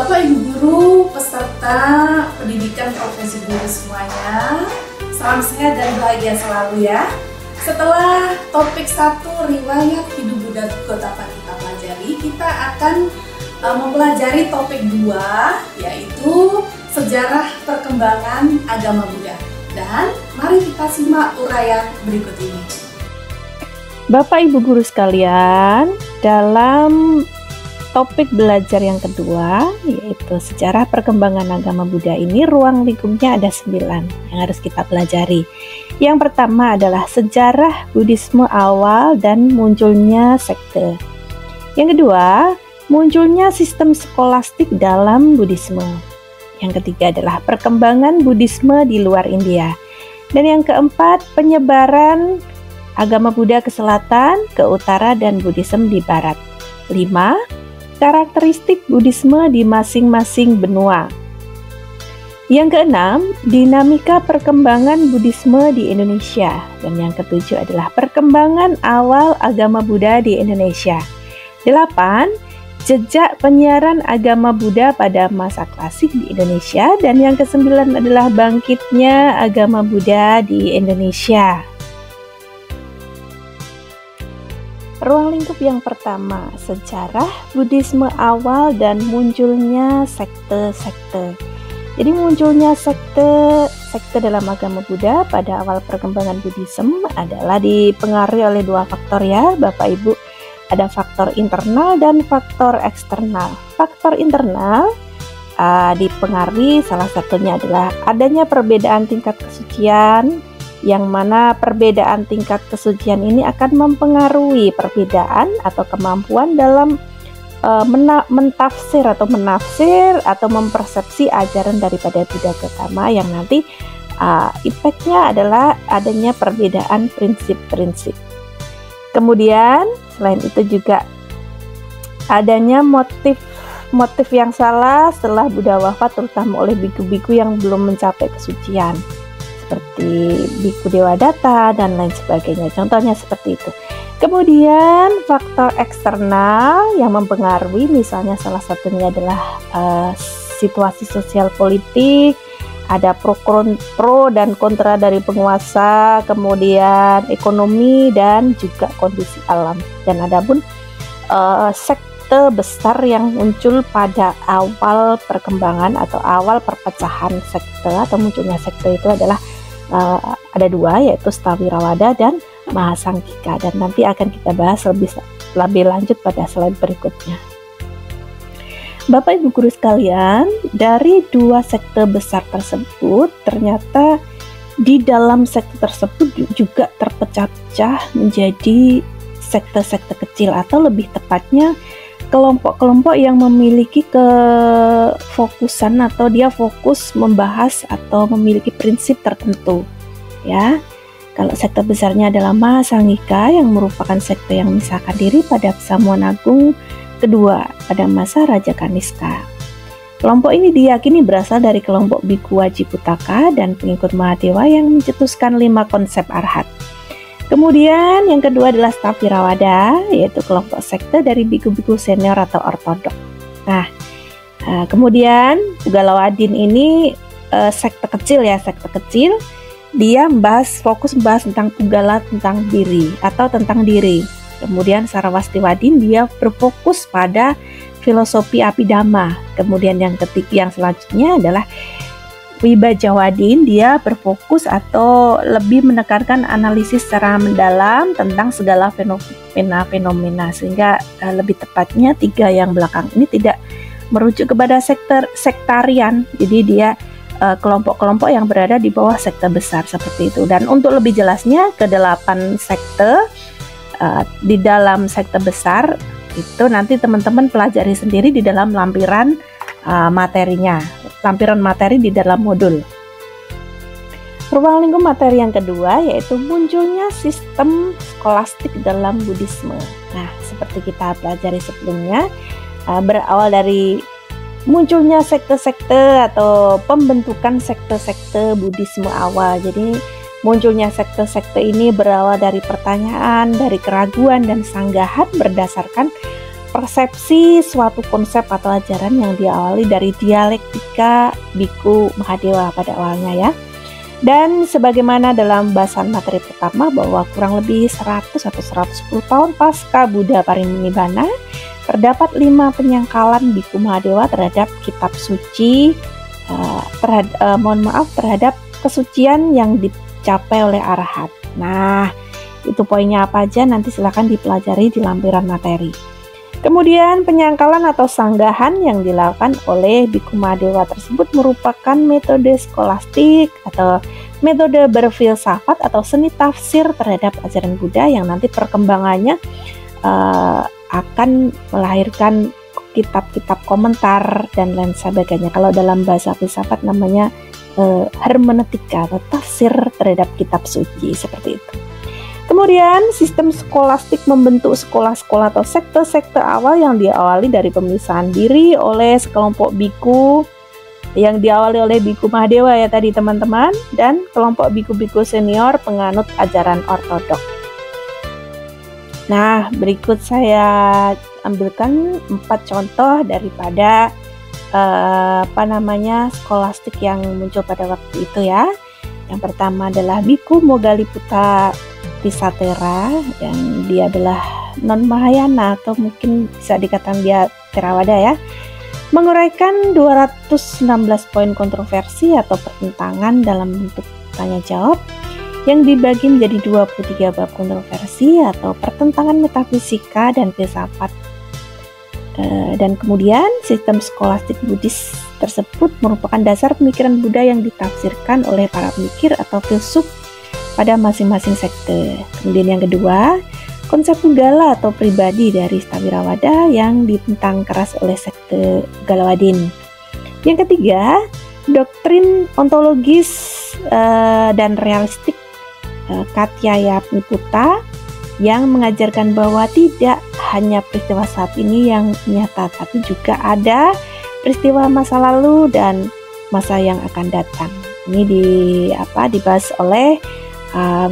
Bapak Ibu Guru peserta pendidikan profesi guru semuanya, salam sehat dan bahagia selalu ya. Setelah topik 1 riwayat hidup Buddha Gautama kita pelajari, kita akan mempelajari topik 2 yaitu sejarah perkembangan agama Buddha. Dan mari kita simak uraian berikut ini. Bapak Ibu Guru sekalian, dalam topik belajar yang kedua yaitu sejarah perkembangan agama Buddha ini ruang lingkupnya ada 9 yang harus kita pelajari. Yang pertama adalah sejarah Buddhisme awal dan munculnya sekte. Yang kedua, munculnya sistem skolastik dalam Buddhisme. Yang ketiga adalah perkembangan Buddhisme di luar India. Dan yang keempat, penyebaran agama Buddha ke selatan, ke utara, dan Buddhisme di barat. 5. Karakteristik Buddhisme di masing-masing benua. Yang keenam, dinamika perkembangan Buddhisme di Indonesia. Dan yang ketujuh adalah perkembangan awal agama Buddha di Indonesia. 8. Jejak penyiaran agama Buddha pada masa klasik di Indonesia. Dan yang ke-9 adalah bangkitnya agama Buddha di Indonesia. Ruang lingkup yang pertama, sejarah Buddhisme awal dan munculnya sekte-sekte. Jadi munculnya sekte dalam agama Buddha pada awal perkembangan Buddhisme adalah dipengaruhi oleh 2 faktor ya Bapak Ibu. Ada faktor internal dan faktor eksternal. Faktor internal dipengaruhi salah satunya adalah adanya perbedaan tingkat kesucian, yang mana perbedaan tingkat kesucian ini akan mempengaruhi perbedaan atau kemampuan dalam mentafsir atau menafsir atau mempersepsi ajaran daripada Buddha Gautama, yang nanti impactnya adalah adanya perbedaan prinsip-prinsip. Kemudian selain itu juga adanya motif yang salah setelah Buddha wafat, terutama oleh biku-biku yang belum mencapai kesucian, seperti Biku Dewadatta dan lain sebagainya. Contohnya seperti itu. Kemudian faktor eksternal yang mempengaruhi, misalnya salah satunya adalah situasi sosial politik, ada pro dan kontra dari penguasa, kemudian ekonomi dan juga kondisi alam. Dan ada pun sekte besar yang muncul pada awal perkembangan atau awal perpecahan sekte atau munculnya sekte itu adalah ada 2, yaitu Stavirawada dan Mahasangkika, dan nanti akan kita bahas lebih lanjut pada slide berikutnya. Bapak Ibu Guru sekalian, dari 2 sekte besar tersebut ternyata di dalam sekte tersebut juga terpecah-pecah menjadi sekte-sekte kecil, atau lebih tepatnya kelompok-kelompok yang memiliki kefokusan atau dia fokus membahas atau memiliki prinsip tertentu ya. Kalau sekte besarnya adalah Mahasangika yang merupakan sekte yang memisahkan diri pada Pasamuan Agung kedua pada masa Raja Kaniska. Kelompok ini diyakini berasal dari kelompok Biku Wajiputaka dan pengikut Mahadewa yang mencetuskan 5 konsep arhat. Kemudian yang kedua adalah Stavirawada, yaitu kelompok sekte dari biku-biku senior atau ortodok. Nah, kemudian Ugalawadin ini sekte kecil ya, sekte kecil. Dia fokus membahas tentang Pugala, tentang diri atau tentang diri. Kemudian Sarawastiwadin dia berfokus pada filosofi Abhidhamma. Kemudian yang selanjutnya adalah Wibajawadin, dia berfokus atau lebih menekankan analisis secara mendalam tentang segala fenomena, sehingga lebih tepatnya 3 yang belakang ini tidak merujuk kepada sektarian. Jadi dia kelompok-kelompok yang berada di bawah sekte besar seperti itu. Dan untuk lebih jelasnya ke-8 sekte di dalam sekte besar itu nanti teman-teman pelajari sendiri di dalam lampiran materinya, lampiran materi di dalam modul. Ruang lingkup materi yang kedua yaitu munculnya sistem skolastik dalam Buddhisme. Nah, seperti kita pelajari sebelumnya, berawal dari munculnya sekte-sekte atau pembentukan sekte-sekte Buddhisme awal. Jadi munculnya sekte-sekte ini berawal dari pertanyaan, dari keraguan dan sanggahan berdasarkan mempersepsi suatu konsep atau ajaran yang diawali dari dialektika Biku Mahadewa pada awalnya ya. Dan sebagaimana dalam bahasan materi pertama bahwa kurang lebih 100 atau 110 tahun pasca Buddha Parinibbana, terdapat 5 penyangkalan Biku Mahadewa terhadap kitab suci, terhadap kesucian yang dicapai oleh arahat. Nah, itu poinnya apa aja nanti silahkan dipelajari di lampiran materi. Kemudian penyangkalan atau sanggahan yang dilakukan oleh Biku Mahadewa tersebut merupakan metode skolastik atau metode berfilsafat atau seni tafsir terhadap ajaran Buddha yang nanti perkembangannya akan melahirkan kitab-kitab komentar dan lain sebagainya. Kalau dalam bahasa filsafat namanya hermeneutika atau tafsir terhadap kitab suci seperti itu. Kemudian sistem skolastik membentuk sekolah-sekolah atau sekte-sekte awal yang diawali dari pemisahan diri oleh sekelompok biku yang diawali oleh Biku Mahadewa ya tadi teman-teman, dan kelompok biku-biku senior penganut ajaran ortodok. Nah, berikut saya ambilkan 4 contoh daripada skolastik yang muncul pada waktu itu ya. Yang pertama adalah Biku Moggalliputta Tisatera, yang dia adalah non Mahayana atau mungkin bisa dikatakan dia Theravada ya, menguraikan 216 poin kontroversi atau pertentangan dalam bentuk tanya jawab yang dibagi menjadi 23 bab kontroversi atau pertentangan metafisika dan filsafat. Dan kemudian sistem skolastik Buddhis tersebut merupakan dasar pemikiran Buddha yang ditafsirkan oleh para pemikir atau filsuf pada masing-masing sekte. Kemudian yang kedua, konsep Pugala atau pribadi dari Stavirawada yang ditentang keras oleh sekte Galawadin. Yang ketiga, doktrin ontologis dan realistik Katyayamiputta yang mengajarkan bahwa tidak hanya peristiwa saat ini yang nyata, tapi juga ada peristiwa masa lalu dan masa yang akan datang. Ini dibahas oleh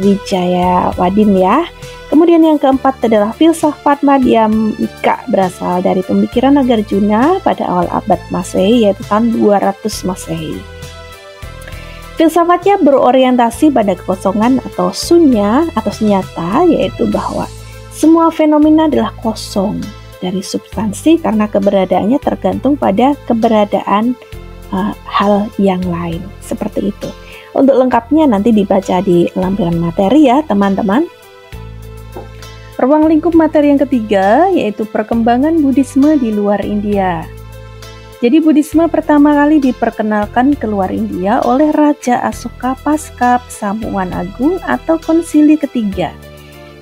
Wijayawadin ya. Kemudian yang keempat adalah filsafat Madhyamika berasal dari pemikiran Nagarjuna pada awal abad Masehi, yaitu tahun 200 Masehi. Filsafatnya berorientasi pada kekosongan atau sunya atau senyata, yaitu bahwa semua fenomena adalah kosong dari substansi karena keberadaannya tergantung pada keberadaan hal yang lain. Seperti itu. Untuk lengkapnya nanti dibaca di lampiran materi ya teman-teman. Ruang lingkup materi yang ketiga yaitu perkembangan Buddhisme di luar India. Jadi Buddhisme pertama kali diperkenalkan ke luar India oleh Raja Asoka pasca Pesamuan Agung atau Konsili ketiga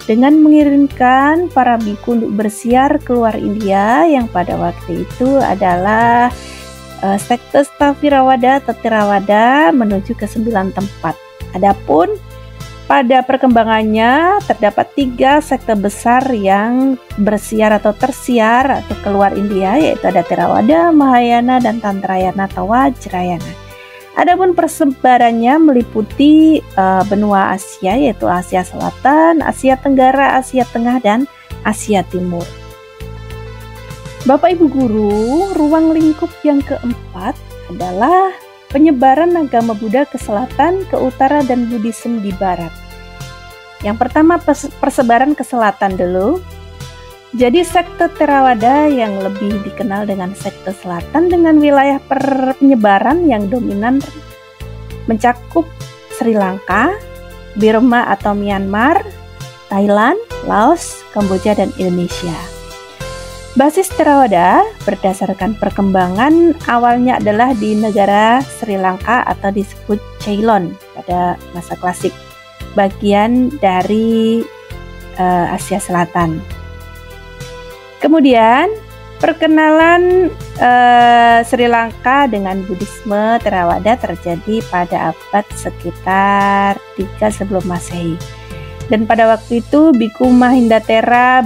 dengan mengirimkan para biku untuk bersiar ke luar India yang pada waktu itu adalah sekte Stavirawada atau Theravada menuju ke 9 tempat. Adapun pada perkembangannya terdapat 3 sekte besar yang bersiar atau tersiar atau keluar India, yaitu ada Theravada, Mahayana, dan Tantrayana atau Vajrayana. Adapun persebarannya meliputi benua Asia, yaitu Asia Selatan, Asia Tenggara, Asia Tengah, dan Asia Timur. Bapak Ibu Guru, ruang lingkup yang keempat adalah penyebaran agama Buddha ke selatan, ke utara, dan Buddhisme di barat. Yang pertama persebaran ke selatan dulu. Jadi sekte Theravada yang lebih dikenal dengan sekte selatan dengan wilayah penyebaran yang dominan mencakup Sri Lanka, Burma atau Myanmar, Thailand, Laos, Kamboja, dan Indonesia. Basis Theravada berdasarkan perkembangan awalnya adalah di negara Sri Lanka atau disebut Ceylon pada masa klasik, bagian dari Asia Selatan. Kemudian perkenalan Sri Lanka dengan Buddhisme Theravada terjadi pada abad sekitar 3 sebelum Masehi. Dan pada waktu itu Biku Mahindathera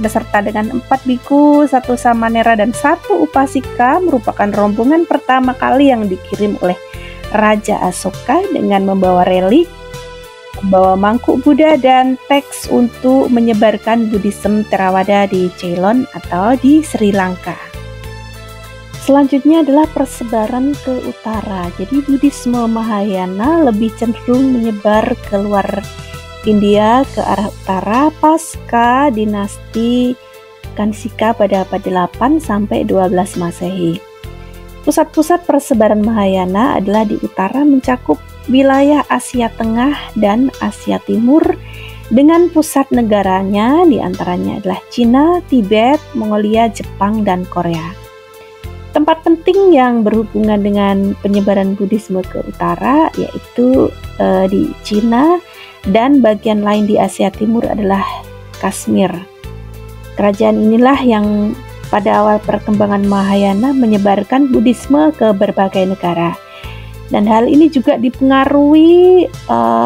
beserta dengan 4 biku, 1 samanera, dan 1 upasika merupakan rombongan pertama kali yang dikirim oleh Raja Asoka dengan membawa relik membawa mangkuk Buddha dan teks untuk menyebarkan Buddhisme Theravada di Ceylon atau di Sri Lanka. Selanjutnya adalah persebaran ke utara. Jadi Buddhisme Mahayana lebih cenderung menyebar keluar India ke arah utara pasca dinasti Kanishika pada abad 8 sampai 12 Masehi. Pusat-pusat persebaran Mahayana adalah di utara mencakup wilayah Asia Tengah dan Asia Timur dengan pusat negaranya diantaranya adalah Cina, Tibet, Mongolia, Jepang, dan Korea. Tempat penting yang berhubungan dengan penyebaran Buddhisme ke utara yaitu di Cina dan bagian lain di Asia Timur adalah Kashmir. Kerajaan inilah yang pada awal perkembangan Mahayana menyebarkan Buddhisme ke berbagai negara. Dan hal ini juga dipengaruhi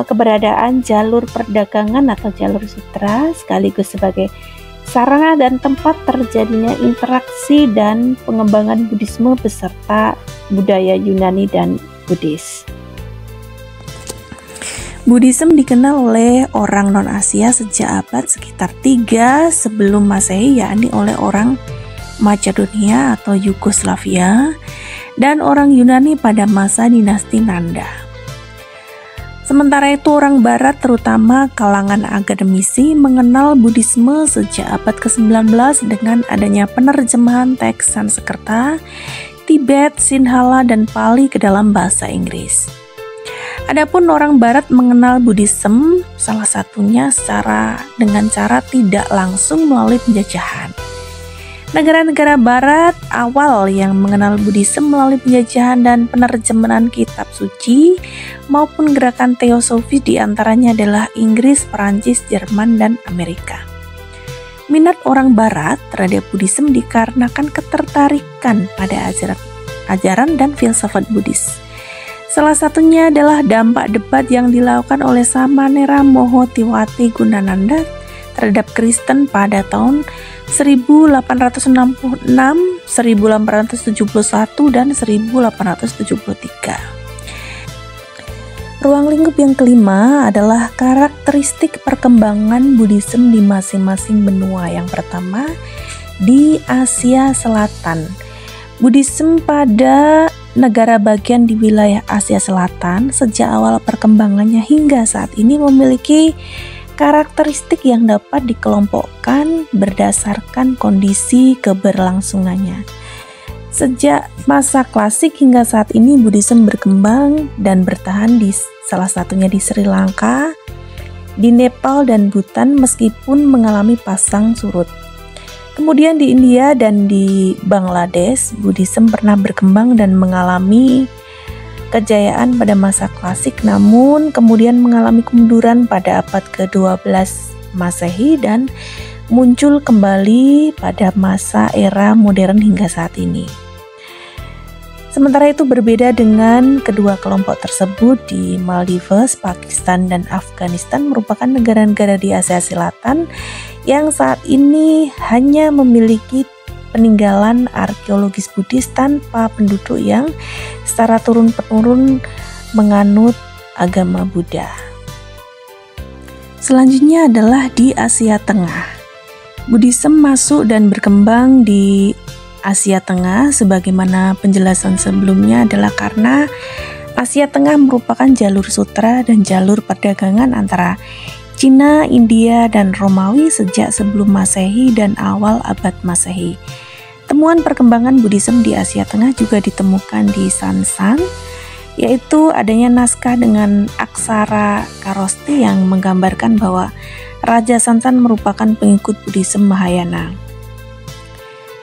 keberadaan jalur perdagangan atau jalur sutra sekaligus sebagai sarana dan tempat terjadinya interaksi dan pengembangan Buddhisme beserta budaya Yunani dan Buddhis. Buddhisme dikenal oleh orang non-Asia sejak abad sekitar 3 sebelum Masehi, yakni oleh orang Macedonia atau Yugoslavia dan orang Yunani pada masa dinasti Nanda. Sementara itu orang barat terutama kalangan akademisi mengenal Buddhisme sejak abad ke-19 dengan adanya penerjemahan teks Sanskerta, Tibet, Sinhala, dan Pali ke dalam bahasa Inggris. Adapun orang barat mengenal Buddhisme salah satunya dengan cara tidak langsung melalui penjajahan. Negara-negara barat awal yang mengenal Buddhisme melalui penjajahan dan penerjemahan kitab suci maupun gerakan teosofis diantaranya adalah Inggris, Perancis, Jerman, dan Amerika. Minat orang barat terhadap Buddhisme dikarenakan ketertarikan pada ajaran dan filsafat Buddhis. Salah satunya adalah dampak debat yang dilakukan oleh Samanera Mohotiwati Gunananda terhadap Kristen pada tahun 1866, 1871, dan 1873. Ruang lingkup yang kelima adalah karakteristik perkembangan Buddhisme di masing-masing benua. Yang pertama, di Asia Selatan. Buddhisme pada negara bagian di wilayah Asia Selatan sejak awal perkembangannya hingga saat ini memiliki karakteristik yang dapat dikelompokkan berdasarkan kondisi keberlangsungannya. Sejak masa klasik hingga saat ini Buddhisme berkembang dan bertahan di salah satunya di Sri Lanka, di Nepal dan Bhutan meskipun mengalami pasang surut. Kemudian di India dan di Bangladesh, Buddhisme pernah berkembang dan mengalami kejayaan pada masa klasik, namun kemudian mengalami kemunduran pada abad ke-12 Masehi dan muncul kembali pada masa era modern hingga saat ini. Sementara itu berbeda dengan kedua kelompok tersebut di Maldives, Pakistan, dan Afghanistan merupakan negara-negara di Asia Selatan yang saat ini hanya memiliki peninggalan arkeologis Buddhis tanpa penduduk yang secara turun-temurun menganut agama Buddha. Selanjutnya adalah di Asia Tengah. Buddhisme masuk dan berkembang di Asia Tengah sebagaimana penjelasan sebelumnya adalah karena Asia Tengah merupakan jalur sutra dan jalur perdagangan antara Cina, India, dan Romawi sejak sebelum Masehi dan awal abad Masehi. Temuan perkembangan Buddhisme di Asia Tengah juga ditemukan di Sansan, yaitu adanya naskah dengan aksara Kharoshthi yang menggambarkan bahwa Raja Sansan merupakan pengikut Buddhisme Mahayana.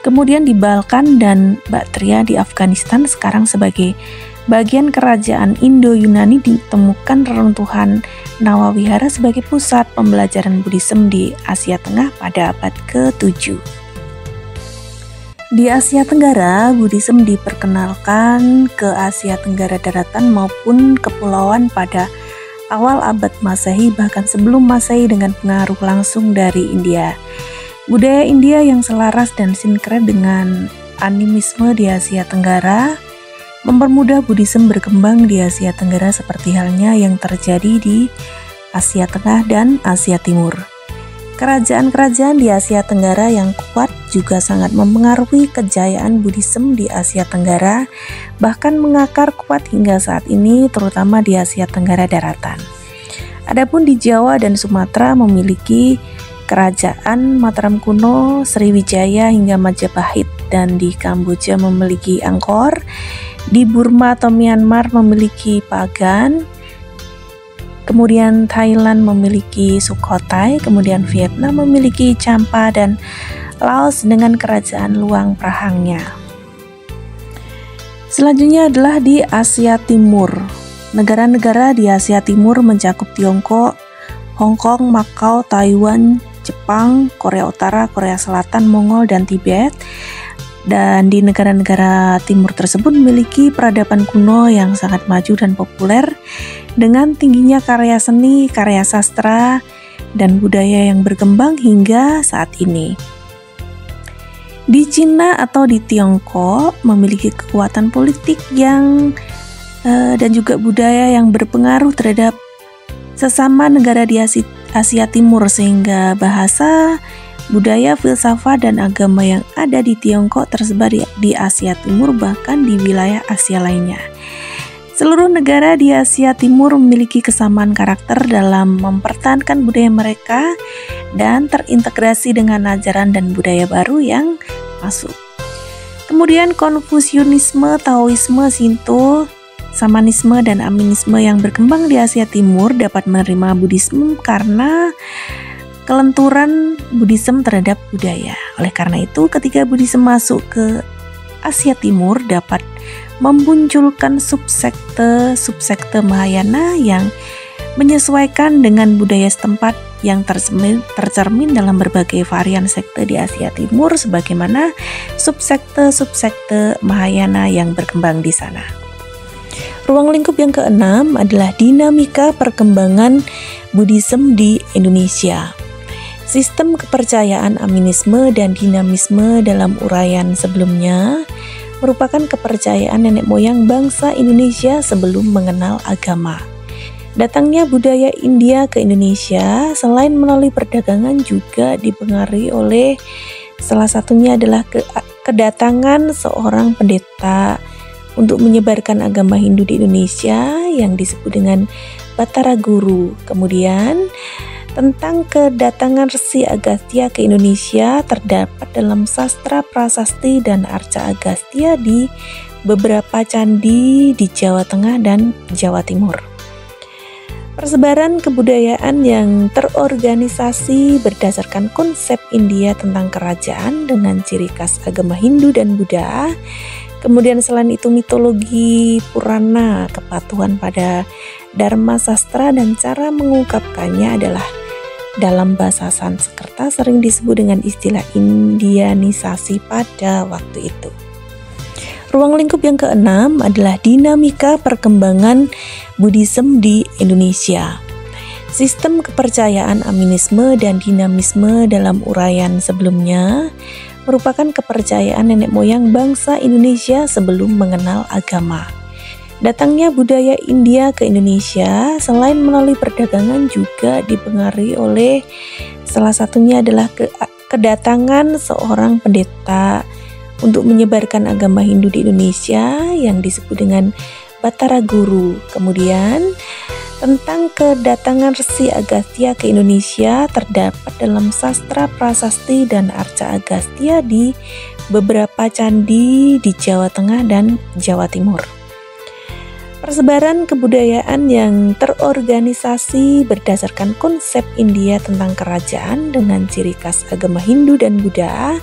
Kemudian di Balkan dan Bactria di Afghanistan sekarang sebagai bagian kerajaan Indo-Yunani ditemukan reruntuhan Nawawihara sebagai pusat pembelajaran Buddhisme di Asia Tengah pada abad ke-7. Di Asia Tenggara, Buddhisme diperkenalkan ke Asia Tenggara daratan maupun kepulauan pada awal abad Masehi bahkan sebelum Masehi dengan pengaruh langsung dari India. Budaya India yang selaras dan sinkron dengan animisme di Asia Tenggara mempermudah Buddhisme berkembang di Asia Tenggara seperti halnya yang terjadi di Asia Tengah, dan Asia Timur. Kerajaan-kerajaan di Asia Tenggara yang kuat juga sangat mempengaruhi kejayaan Buddhisme di Asia Tenggara, bahkan mengakar kuat hingga saat ini, terutama di Asia Tenggara daratan. Adapun di Jawa dan Sumatera memiliki kerajaan Mataram kuno, Sriwijaya hingga Majapahit, dan di Kamboja memiliki Angkor, di Burma atau Myanmar memiliki Pagan, kemudian Thailand memiliki Sukhothai, kemudian Vietnam memiliki Champa, dan Laos dengan kerajaan Luang Prahangnya. Selanjutnya adalah di Asia Timur. Negara-negara di Asia Timur mencakup Tiongkok, Hong Kong, Makau, Taiwan, Jepang, Korea Utara, Korea Selatan, Mongol, dan Tibet. Dan di negara-negara timur tersebut memiliki peradaban kuno yang sangat maju dan populer dengan tingginya karya seni, karya sastra, dan budaya yang berkembang hingga saat ini. Di Cina atau di Tiongkok memiliki kekuatan politik yang dan juga budaya yang berpengaruh terhadap sesama negara di Asia Timur, sehingga bahasa, budaya, filsafat, dan agama yang ada di Tiongkok tersebar di Asia Timur, bahkan di wilayah Asia lainnya. Seluruh negara di Asia Timur memiliki kesamaan karakter dalam mempertahankan budaya mereka dan terintegrasi dengan ajaran dan budaya baru yang masuk. Kemudian Konfusianisme, Taoisme, Shinto, Shamanisme, dan Animisme yang berkembang di Asia Timur dapat menerima Buddhisme karena kelenturan Buddhisme terhadap budaya. Oleh karena itu, ketika Buddhisme masuk ke Asia Timur dapat memunculkan subsekte Mahayana yang menyesuaikan dengan budaya setempat yang tercermin dalam berbagai varian sekte di Asia Timur, sebagaimana subsekte Mahayana yang berkembang di sana. Ruang lingkup yang keenam adalah dinamika perkembangan Buddhisme di Indonesia. Sistem kepercayaan animisme dan dinamisme dalam uraian sebelumnya merupakan kepercayaan nenek moyang bangsa Indonesia sebelum mengenal agama. Datangnya budaya India ke Indonesia selain melalui perdagangan juga dipengaruhi oleh salah satunya adalah kedatangan seorang pendeta untuk menyebarkan agama Hindu di Indonesia yang disebut dengan Batara Guru. Kemudian tentang kedatangan Resi Agastya ke Indonesia terdapat dalam sastra prasasti dan arca Agastya di beberapa candi di Jawa Tengah dan Jawa Timur. Persebaran kebudayaan yang terorganisasi berdasarkan konsep India tentang kerajaan dengan ciri khas agama Hindu dan Buddha. Kemudian selain itu mitologi Purana, kepatuhan pada Dharma Sastra, dan cara mengungkapkannya adalah dalam bahasa Sanskerta sering disebut dengan istilah Indianisasi pada waktu itu. Ruang lingkup yang keenam adalah dinamika perkembangan Buddhisme di Indonesia. Sistem kepercayaan animisme dan dinamisme dalam uraian sebelumnya merupakan kepercayaan nenek moyang bangsa Indonesia sebelum mengenal agama. Datangnya budaya India ke Indonesia selain melalui perdagangan juga dipengaruhi oleh salah satunya adalah kedatangan seorang pendeta untuk menyebarkan agama Hindu di Indonesia yang disebut dengan Batara Guru. Kemudian tentang kedatangan Resi Agastya ke Indonesia terdapat dalam sastra prasasti dan arca Agastya di beberapa candi di Jawa Tengah dan Jawa Timur. Persebaran kebudayaan yang terorganisasi berdasarkan konsep India tentang kerajaan dengan ciri khas agama Hindu dan Buddha.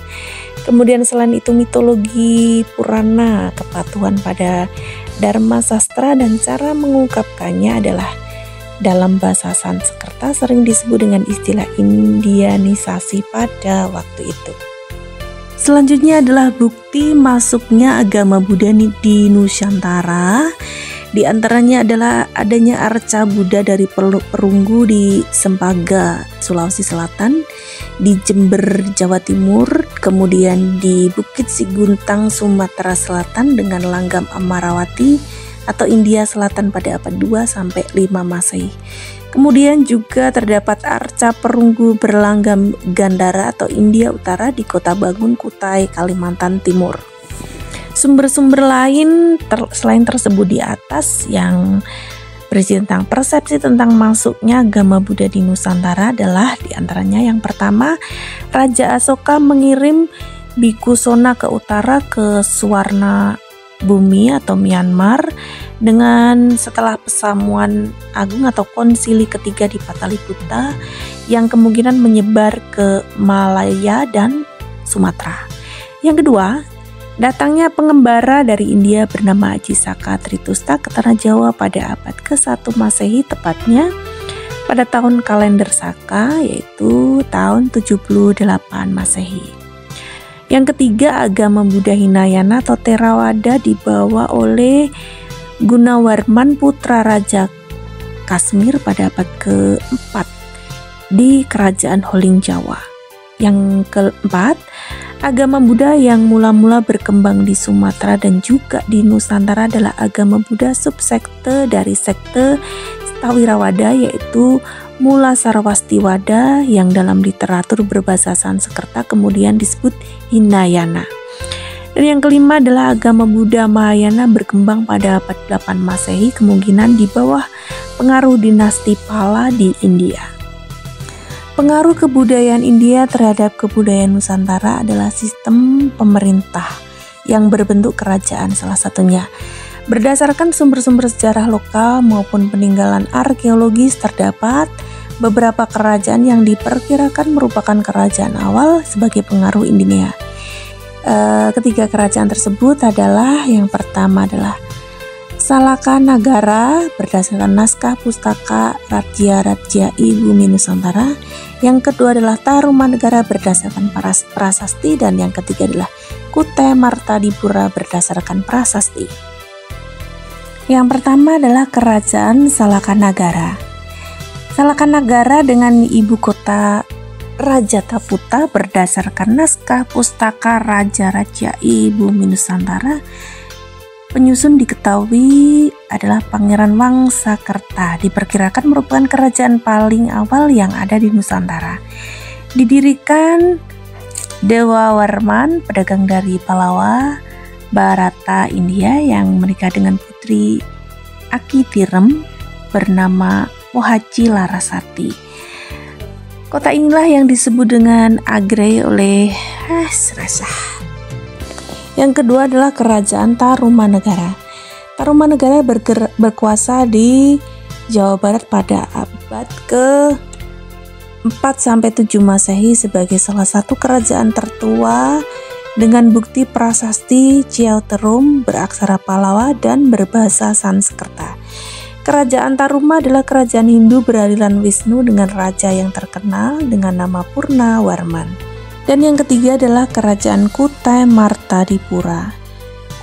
Kemudian selain itu mitologi Purana, kepatuhan pada Dharma Sastra, dan cara mengungkapkannya adalah dalam bahasa Sanskerta sering disebut dengan istilah Indianisasi pada waktu itu. Selanjutnya adalah bukti masuknya agama Buddha di Nusantara. Di antaranya adalah adanya arca Buddha dari Perunggu di Sempaga, Sulawesi Selatan, di Jember, Jawa Timur, kemudian di Bukit Siguntang, Sumatera Selatan dengan langgam Amarawati atau India Selatan pada abad 2 sampai 5 Masehi. Kemudian juga terdapat arca perunggu berlanggam Gandhara atau India Utara di Kota Bangun, Kutai, Kalimantan Timur. Sumber-sumber lain selain tersebut di atas yang berisi tentang persepsi tentang masuknya agama Buddha di Nusantara adalah diantaranya yang pertama, Raja Asoka mengirim Bhikkhu Sona ke utara ke Suwarna Bumi atau Myanmar dengan setelah pesamuan agung atau konsili ketiga di Pataliputra yang kemungkinan menyebar ke Malaya dan Sumatera. Yang kedua, datangnya pengembara dari India bernama Aji Saka Tritusta ke Tanah Jawa pada abad ke-1 Masehi, tepatnya pada tahun kalender Saka yaitu tahun 78 Masehi. Yang ketiga, agama Buddha Hinayana atau Theravada dibawa oleh Gunawarman putra Raja Kashmir pada abad ke-4 di Kerajaan Holing Jawa. Yang keempat, agama Buddha yang mula-mula berkembang di Sumatera dan juga di Nusantara adalah agama Buddha subsekte dari sekte Stawirawada yaitu Mula Sarwastiwada yang dalam literatur berbahasa Sanskerta kemudian disebut Hinayana. Dan yang kelima adalah agama Buddha Mahayana berkembang pada abad 8 Masehi kemungkinan di bawah pengaruh dinasti Pala di India. Pengaruh kebudayaan India terhadap kebudayaan Nusantara adalah sistem pemerintah yang berbentuk kerajaan salah satunya. Berdasarkan sumber-sumber sejarah lokal maupun peninggalan arkeologis terdapat beberapa kerajaan yang diperkirakan merupakan kerajaan awal sebagai pengaruh India. Ketiga kerajaan tersebut adalah yang pertama adalah Salaka Nagara berdasarkan naskah pustaka Raja-Rajai Bumi Nusantara. Yang kedua adalah Tarumanegara berdasarkan prasasti dan yang ketiga adalah Kutai Martadipura berdasarkan prasasti. Yang pertama adalah Kerajaan Salaka Nagara. Salaka Nagara dengan ibu kota Rajataputa berdasarkan naskah pustaka Raja-Rajai Bumi Nusantara. Penyusun diketahui adalah Pangeran Wangsakerta, diperkirakan merupakan kerajaan paling awal yang ada di Nusantara. Didirikan Dewa Warman, pedagang dari Palawa, Bharata, India yang menikah dengan putri Akitirem bernama Pohaci Larasati. Kota inilah yang disebut dengan Agrey oleh Rasa. Yang kedua adalah Kerajaan Tarumanegara. Tarumanegara berkuasa di Jawa Barat pada abad ke-4 sampai 7 Masehi sebagai salah satu kerajaan tertua dengan bukti prasasti Ciauterum beraksara Palawa dan berbahasa Sanskerta. Kerajaan Taruma adalah kerajaan Hindu beraliran Wisnu dengan raja yang terkenal dengan nama Purna Warman. Dan yang ketiga adalah Kerajaan Kutai Martadipura.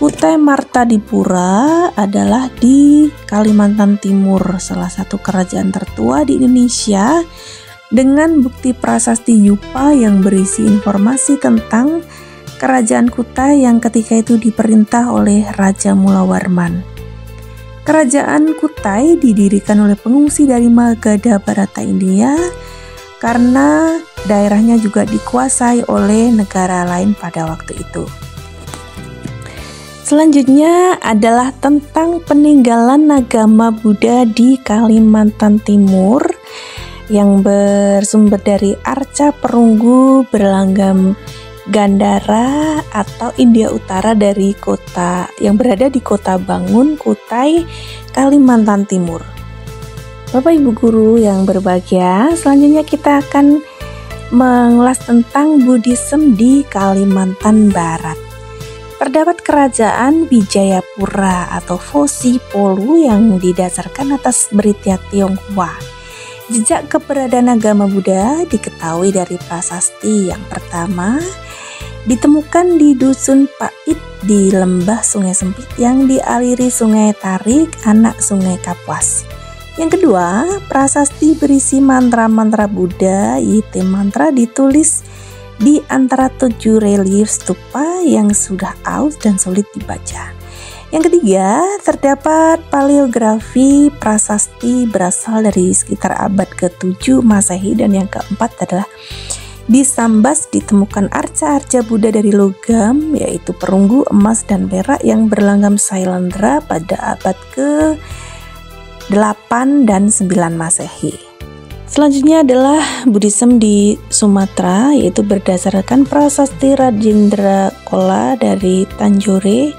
Kutai Martadipura adalah di Kalimantan Timur, salah satu kerajaan tertua di Indonesia dengan bukti prasasti Yupa yang berisi informasi tentang Kerajaan Kutai yang ketika itu diperintah oleh Raja Mulawarman. Kerajaan Kutai didirikan oleh pengungsi dari Magadha Bharata India karena daerahnya juga dikuasai oleh negara lain pada waktu itu. Selanjutnya adalah tentang peninggalan agama Buddha di Kalimantan Timur yang bersumber dari arca perunggu berlanggam Gandhara atau India Utara dari kota yang berada di Kota Bangun, Kutai, Kalimantan Timur. Bapak Ibu guru yang berbahagia, selanjutnya kita akan mengulas tentang Buddhism di Kalimantan Barat. Terdapat kerajaan Wijayapura atau Fosi Polu yang didasarkan atas berita Tionghoa. Jejak keberadaan agama Buddha diketahui dari prasasti. Yang pertama, ditemukan di Dusun Pait di lembah Sungai Sempit yang dialiri Sungai Tarik, anak Sungai Kapuas. Yang kedua, prasasti berisi mantra-mantra Buddha. Yaitu mantra ditulis di antara 7 relief stupa yang sudah aus dan sulit dibaca. Yang ketiga, terdapat paleografi prasasti berasal dari sekitar abad ke-7 Masehi, dan yang keempat adalah di Sambas ditemukan arca-arca Buddha dari logam, yaitu perunggu, emas, dan perak yang berlanggam Sailendra pada abad ke-8 dan 9 Masehi. Selanjutnya adalah Buddhism di Sumatera, yaitu berdasarkan prasasti Rajendra Chola dari Tanjore,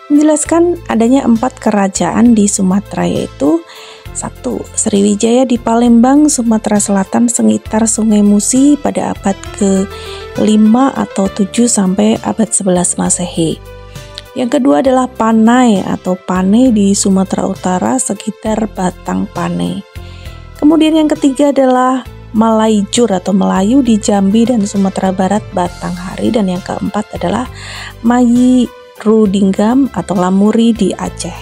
menjelaskan adanya 4 kerajaan di Sumatera, yaitu 1. Sriwijaya di Palembang, Sumatera Selatan sekitar Sungai Musi pada abad ke-5 atau 7 sampai abad 11 Masehi. Yang kedua adalah Panai atau Pane di Sumatera Utara sekitar Batang Pane. Kemudian yang ketiga adalah Malaijur atau Melayu di Jambi dan Sumatera Barat Batanghari, dan yang keempat adalah Mayi Rudinggam atau Lamuri di Aceh.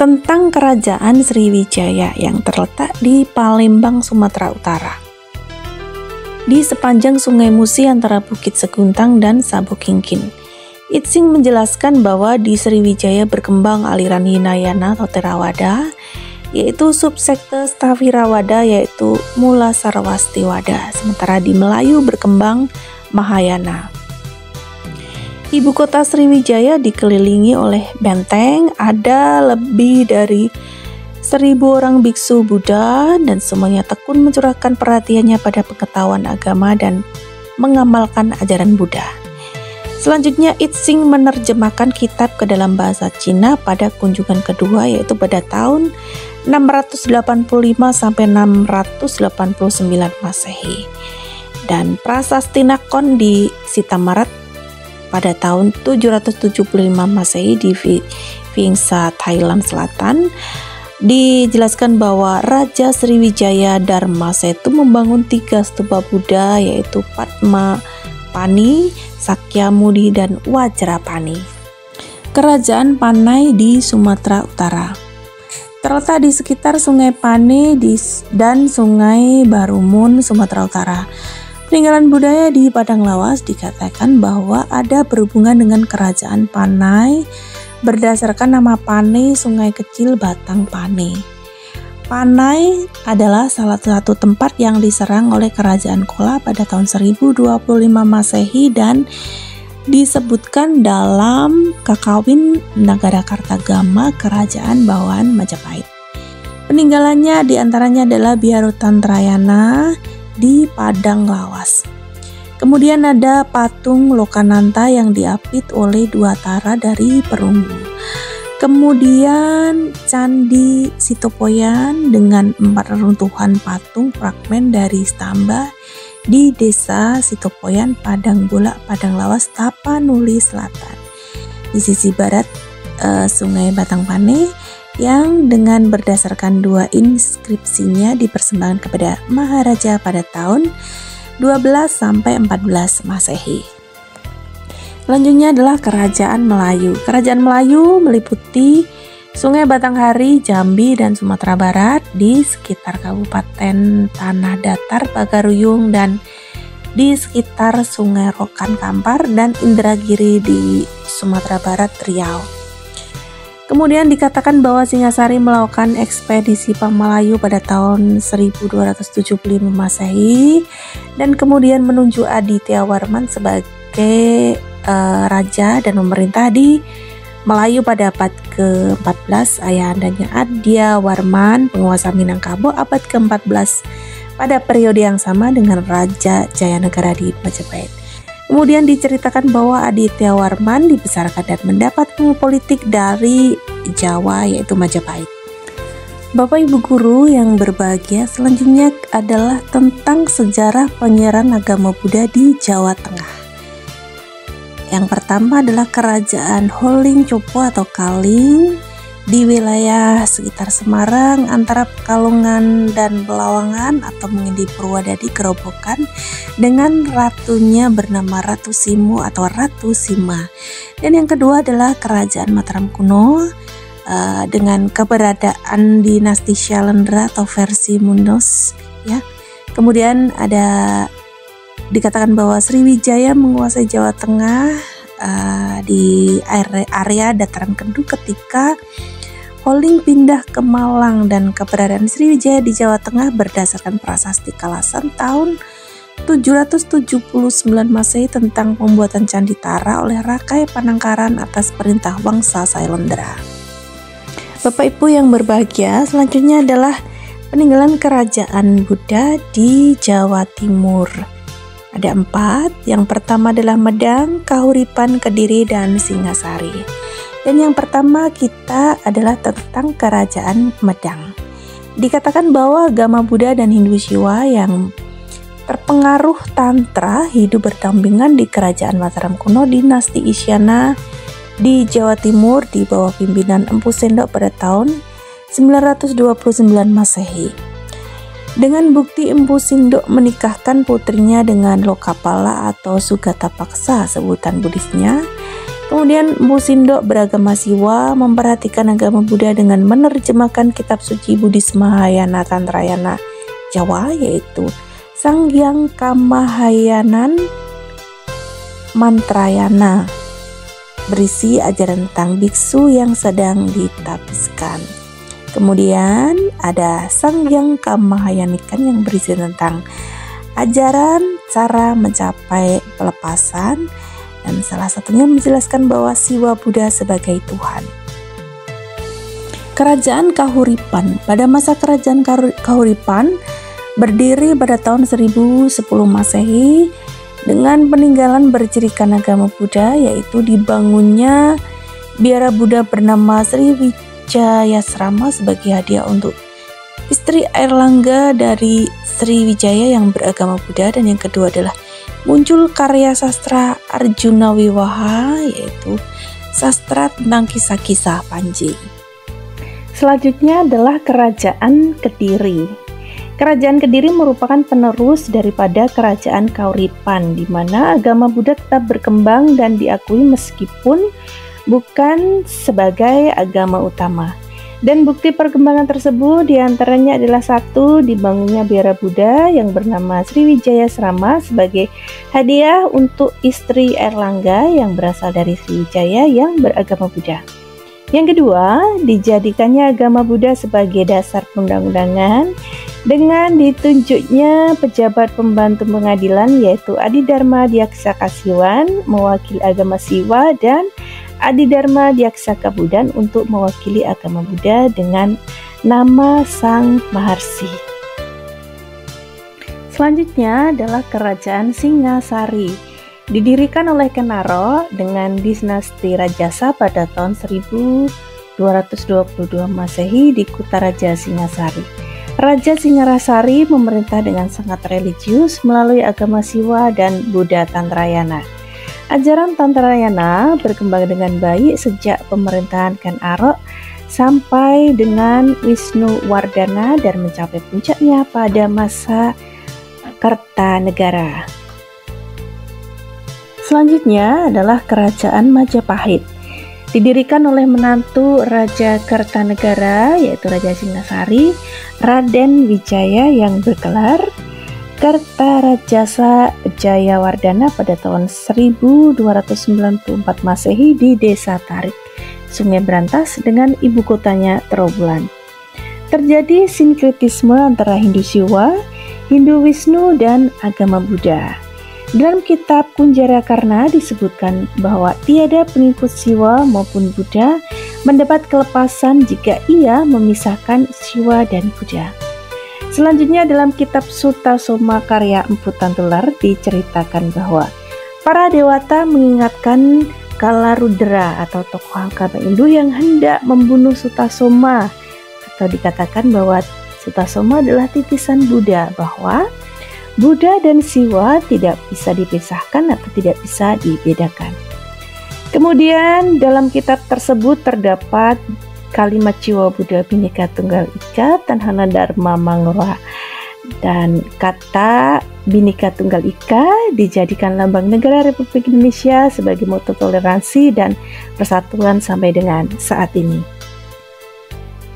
Tentang kerajaan Sriwijaya yang terletak di Palembang, Sumatera Utara. Di sepanjang Sungai Musi antara Bukit Seguntang dan Sabukingkin. Itsing menjelaskan bahwa di Sriwijaya berkembang aliran Hinayana atau Theravada, yaitu subsekte Stavirawada yaitu Mula Sarwastiwada, sementara di Melayu berkembang Mahayana. Ibu kota Sriwijaya dikelilingi oleh benteng, ada lebih dari 1000 orang biksu Buddha, dan semuanya tekun mencurahkan perhatiannya pada pengetahuan agama dan mengamalkan ajaran Buddha. Selanjutnya, Itsing menerjemahkan kitab ke dalam bahasa Cina pada kunjungan kedua, yaitu pada tahun 685 sampai 689 Masehi. Dan Prasasti Nakhon di Sitamarat pada tahun 775 Masehi di Vingsa, Thailand Selatan. Dijelaskan bahwa Raja Sriwijaya Dharmasetu membangun 3 stupa Buddha, yaitu Padma Pani, Sakyamuni, dan Wajrapani. Kerajaan Panai di Sumatera Utara terletak di sekitar Sungai Pane dan Sungai Barumun, Sumatera Utara. Peninggalan budaya di Padang Lawas dikatakan bahwa ada berhubungan dengan kerajaan Panai berdasarkan nama Pane, sungai kecil Batang Pane. Panai adalah salah satu tempat yang diserang oleh kerajaan Chola pada tahun 1025 Masehi dan disebutkan dalam Kakawin Nagara Kartagama Kerajaan Bawahan Majapahit. Peninggalannya diantaranya adalah Biharutantrayana di Padang Lawas. Kemudian ada patung Lokananta yang diapit oleh 2 tara dari perunggu. Kemudian Candi Sitopoyan dengan 4 reruntuhan patung fragmen dari Stamba di Desa Sitopoyan, Padang Bulak, Padang Lawas, Tapanuli Selatan. Di sisi barat Sungai Batang Pane yang dengan berdasarkan 2 inskripsinya dipersembahkan kepada Maharaja pada tahun 12 sampai 14 Masehi. Selanjutnya adalah Kerajaan Melayu. Kerajaan Melayu meliputi Sungai Batanghari, Jambi, dan Sumatera Barat di sekitar Kabupaten Tanah Datar, Bagaruyung, dan di sekitar Sungai Rokan Kampar dan Indragiri di Sumatera Barat, Riau. Kemudian dikatakan bahwa Singasari melakukan ekspedisi Pamalayu pada tahun 1275 Masehi dan kemudian menunjuk Adityawarman sebagai raja dan memerintah di Melayu pada abad ke-14. Ayahandanya Adityawarman, penguasa Minangkabau, abad ke-14 pada periode yang sama dengan Raja Jayanegara di Majapahit. Kemudian diceritakan bahwa Adityawarman dibesarkan dan mendapat ilmu politik dari Jawa yaitu Majapahit. Bapak Ibu guru yang berbahagia, selanjutnya adalah tentang sejarah penyebaran agama Buddha di Jawa Tengah. Yang pertama adalah Kerajaan Holing Copo atau Kaling di wilayah sekitar Semarang antara Pekalongan dan Belawangan atau mungkin di Purwodadi Gerobokan dengan ratunya bernama Ratu Simo atau Ratu Sima. Dan yang kedua adalah Kerajaan Mataram kuno dengan keberadaan dinasti Syailendra atau versi Mundos ya. Kemudian ada dikatakan bahwa Sriwijaya menguasai Jawa Tengah di area dataran Kendu ketika Holling pindah ke Malang, dan keberadaan Sriwijaya di Jawa Tengah berdasarkan prasasti Kalasan tahun 779 Masehi tentang pembuatan Candi Tara oleh Rakai Panangkaran atas perintah Wangsa Sailendra. Bapak Ibu yang berbahagia, selanjutnya adalah peninggalan kerajaan Buddha di Jawa Timur. Ada 4. Yang pertama adalah Medang, Kahuripan, Kediri, dan Singasari. Dan yang pertama kita adalah tentang kerajaan Medang. Dikatakan bahwa agama Buddha dan Hindu Siwa yang terpengaruh Tantra hidup berdampingan di kerajaan Mataram kuno dinasti Isyana di Jawa Timur di bawah pimpinan Empu Sendok pada tahun 929 Masehi. Dengan bukti Empu Sindok menikahkan putrinya dengan Lokapala atau Sugata Paksa sebutan Buddhisnya. Kemudian Empu Sindok beragama Siwa, memperhatikan agama Buddha dengan menerjemahkan kitab suci Buddhis Mahayana Tantrayana Jawa, yaitu Sanghyang Kamahayanan Mantrayana, berisi ajaran tentang biksu yang sedang ditapiskan. Kemudian ada Sanghyang Kamahayanikan yang berisi tentang ajaran cara mencapai pelepasan, dan salah satunya menjelaskan bahwa Siwa Buddha sebagai Tuhan. Kerajaan Kahuripan. Pada masa kerajaan Kahuripan berdiri pada tahun 1010 Masehi dengan peninggalan bercirikan agama Buddha, yaitu dibangunnya biara Buddha bernama Sriwijayasrama sebagai hadiah untuk istri Airlangga dari Sriwijaya yang beragama Buddha. Dan yang kedua adalah muncul karya sastra Arjuna Wiwaha, yaitu sastra tentang kisah-kisah Panji. Selanjutnya adalah Kerajaan Kediri. Kerajaan Kediri merupakan penerus daripada Kerajaan Kahuripan, di mana agama Buddha tetap berkembang dan diakui meskipun bukan sebagai agama utama. Dan bukti perkembangan tersebut diantaranya adalah 1. Dibangunnya biara Buddha yang bernama Sriwijayasrama sebagai hadiah untuk istri Airlangga yang berasal dari Sriwijaya yang beragama Buddha. Yang kedua, dijadikannya agama Buddha sebagai dasar perundang-undangan dengan ditunjuknya pejabat pembantu pengadilan, yaitu Adidharma Diaksa Kasiwan mewakili agama Siwa dan Adidharma Diaksa Kabudan untuk mewakili agama Buddha dengan nama Sang Maharsi. Selanjutnya adalah Kerajaan Singasari. Didirikan oleh Kenaro dengan dinasti Rajasa pada tahun 1222 Masehi di Kutaraja Singasari. Raja Singasari memerintah dengan sangat religius melalui agama Siwa dan Buddha Tantrayana. Ajaran Tantrayana berkembang dengan baik sejak pemerintahan Ken Arok sampai dengan Wisnuwardana dan mencapai puncaknya pada masa Kertanegara. Selanjutnya adalah Kerajaan Majapahit. Didirikan oleh menantu Raja Kertanegara, yaitu Raja Singasari, Raden Wijaya yang bergelar Kertarajasa Jayawardana pada tahun 1294 Masehi di Desa Tarik, Sungai Brantas dengan ibu kotanya Trowulan. Terjadi sinkretisme antara Hindu Siwa, Hindu Wisnu, dan agama Buddha. Dalam kitab Kunjarakarna disebutkan bahwa tiada pengikut Siwa maupun Buddha mendapat kelepasan jika ia memisahkan Siwa dan Buddha. Selanjutnya dalam kitab Sutta Soma karya Empu Tantular diceritakan bahwa para dewata mengingatkan Kalarudra atau tokoh agama Hindu yang hendak membunuh Sutasoma, atau dikatakan bahwa Sutasoma adalah titisan Buddha, bahwa Buddha dan Siwa tidak bisa dipisahkan atau tidak bisa dibedakan. Kemudian dalam kitab tersebut terdapat kalimat Jiwa Buddha Bhinneka Tunggal Ika Tanhana Dharma Mangora, dan kata Bhinneka Tunggal Ika dijadikan lambang negara Republik Indonesia sebagai moto toleransi dan persatuan sampai dengan saat ini.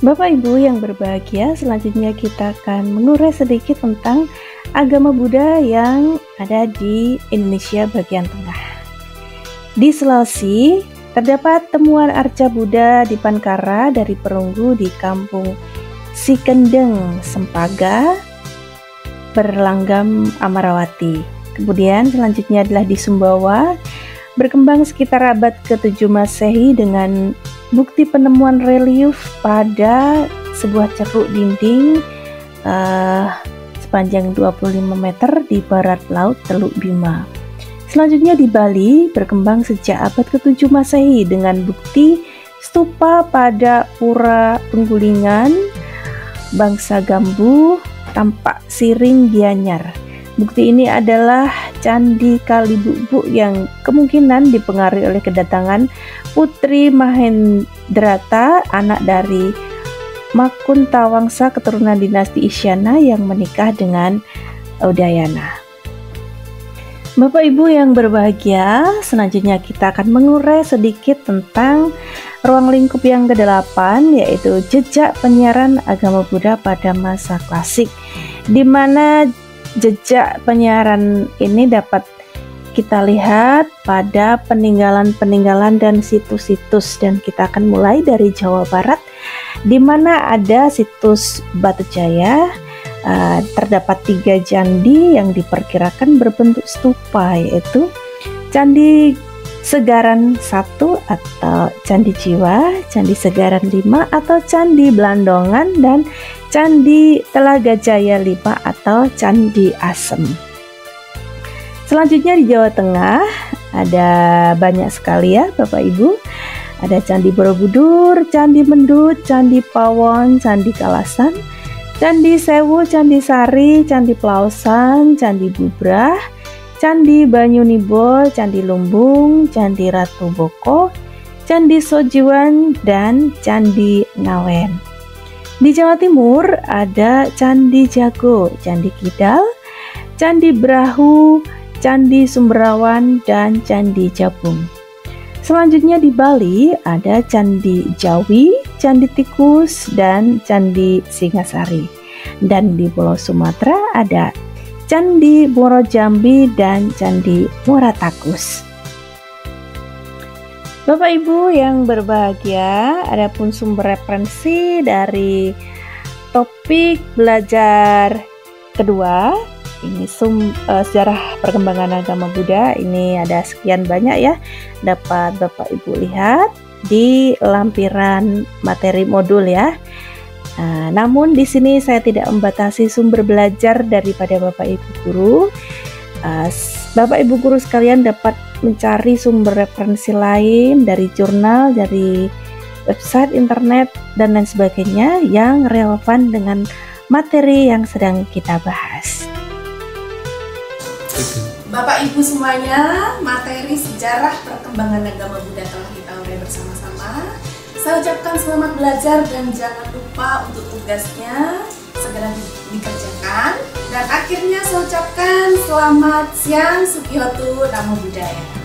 Bapak Ibu yang berbahagia, selanjutnya kita akan mengurai sedikit tentang agama Buddha yang ada di Indonesia bagian tengah. Di Sulawesi, terdapat temuan arca Buddha di Pankara dari perunggu di kampung Sikendeng, Sempaga, berlanggam Amarawati. Kemudian selanjutnya adalah di Sumbawa, berkembang sekitar abad ke-7 Masehi dengan bukti penemuan relief pada sebuah ceruk dinding sepanjang 25 meter di barat laut Teluk Bima. Selanjutnya di Bali, berkembang sejak abad ke-7 Masehi dengan bukti stupa pada Pura Penggulingan bangsa Gambu, tampak Siring Gianyar. Bukti ini adalah Candi Kalibubuk yang kemungkinan dipengaruhi oleh kedatangan Putri Mahendrata, anak dari Makuntawangsa keturunan dinasti Isyana yang menikah dengan Udayana. Bapak Ibu yang berbahagia, selanjutnya kita akan mengurai sedikit tentang ruang lingkup yang ke-8, yaitu jejak penyiaran agama Buddha pada masa klasik, di mana jejak penyiaran ini dapat kita lihat pada peninggalan-peninggalan dan situs-situs, dan kita akan mulai dari Jawa Barat, di mana ada situs Batu Jaya. Terdapat 3 candi yang diperkirakan berbentuk stupa, yaitu Candi Segaran 1 atau Candi Jiwa, Candi Segaran 5 atau Candi Blandongan, dan Candi Telaga Jaya 5 atau Candi Asem. Selanjutnya di Jawa Tengah ada banyak sekali ya Bapak Ibu. Ada Candi Borobudur, Candi Mendut, Candi Pawon, Candi Kalasan, Candi Sewu, Candi Sari, Candi Plausan, Candi Bubrah, Candi Banyunibo, Candi Lumbung, Candi Ratu Boko, Candi Sojiwan, dan Candi Ngawen. Di Jawa Timur ada Candi Jago, Candi Kidal, Candi Brahu, Candi Sumberawan, dan Candi Jabung. Selanjutnya di Bali ada Candi Jawi, Candi Tikus, dan Candi Singasari. Dan di Pulau Sumatera ada Candi Muaro Jambi dan Candi Muara Takus. Bapak Ibu yang berbahagia, adapun sumber referensi dari topik belajar kedua, ini sejarah perkembangan agama Buddha, ini ada sekian banyak ya, dapat Bapak Ibu lihat di lampiran materi modul ya. Namun di sini saya tidak membatasi sumber belajar daripada Bapak Ibu guru. Bapak Ibu guru sekalian dapat mencari sumber referensi lain dari jurnal, dari website internet, dan lain sebagainya yang relevan dengan materi yang sedang kita bahas. Bapak Ibu semuanya, materi sejarah perkembangan agama Buddha telah kita urai bersama-sama. Saya ucapkan selamat belajar dan jangan lupa untuk tugasnya segera dikerjakan. Dan akhirnya saya ucapkan selamat siang, Sukihotu, Namo Buddhaya.